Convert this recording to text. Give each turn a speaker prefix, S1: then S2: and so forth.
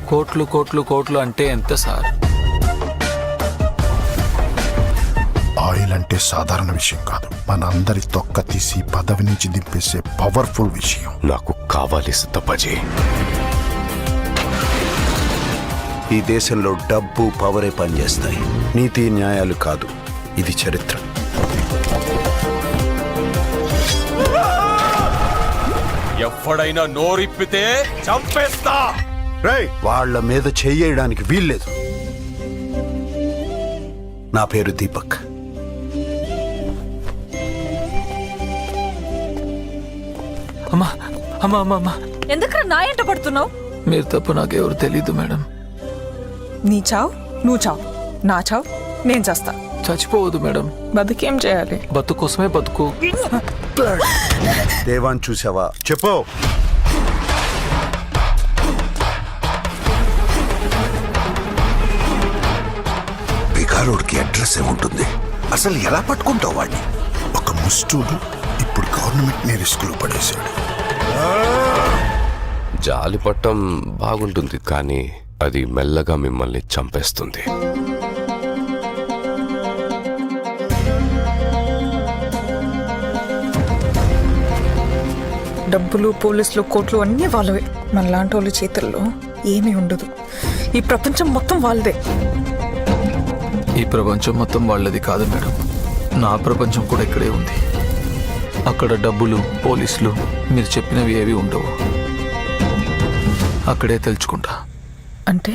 S1: కోట్లు కోట్లు కోట్లు అంటే ఎంత సార్?
S2: ఆయిల్ అంటే సాధారణ విషయం కాదు, మన అందరి తొక్క తీసి పదవి నుంచి దింపేసే పవర్ఫుల్ విషయం.
S3: నాకు కావాలి సిద్ధపజీ.
S4: ఈ దేశంలో డబ్బు పవరే పనిచేస్తాయి, నీతి న్యాయాలు కాదు. ఇది చరిత్ర.
S3: ఎవ్వడైనా నోరిప్పితే చంపేస్తా.
S4: వాళ్ళ మీద చెయ్యడానికి వీల్లేదు. నా పేరు దీపక్.
S1: అమ్మా అమ్మా అమ్మా అమ్మా,
S5: ఎందుకు నా ఎంట పడుతున్నావు?
S1: మీరు తప్ప నాకెవరు తెలీదు మేడం.
S5: నీ చావు నువ్వు చావు, నా చావు నేను చేస్తా.
S1: చచ్చిపోవద్దు మేడం.
S5: బతుకేం చేయాలి?
S1: బతుకు కోసమే బతుకు.
S4: దేవాన్ చూసావా? చెప్పు. బిగారోడ్కి అడ్రస్ ఏముంటుంది? అసలు ఎలా పట్టుకుంటావు వాడిని?
S2: ఒక ముస్టూడు ఇప్పుడు గవర్నమెంట్ ని రిస్క్ లో పడేశాడు.
S3: జాలి పట్టం బాగుంటుంది, కానీ అది మెల్లగా మిమ్మల్ని చంపేస్తుంది.
S5: డబ్బులు, పోలీసులు, కోట్లు అన్నీ వాళ్ళవే. మనలాంటి వాళ్ళ చేతుల్లో ఏమీ ఉండదు. ఈ ప్రపంచం మొత్తం వాళ్ళదే.
S1: ఈ ప్రపంచం మొత్తం వాళ్ళది కాదు మేడం, నా ప్రపంచం కూడా ఇక్కడే ఉంది. అక్కడ డబ్బులు, పోలీసులు మీరు చెప్పినవి ఏవి ఉండవు. అక్కడే తెలుసుకుంటా.
S5: అంటే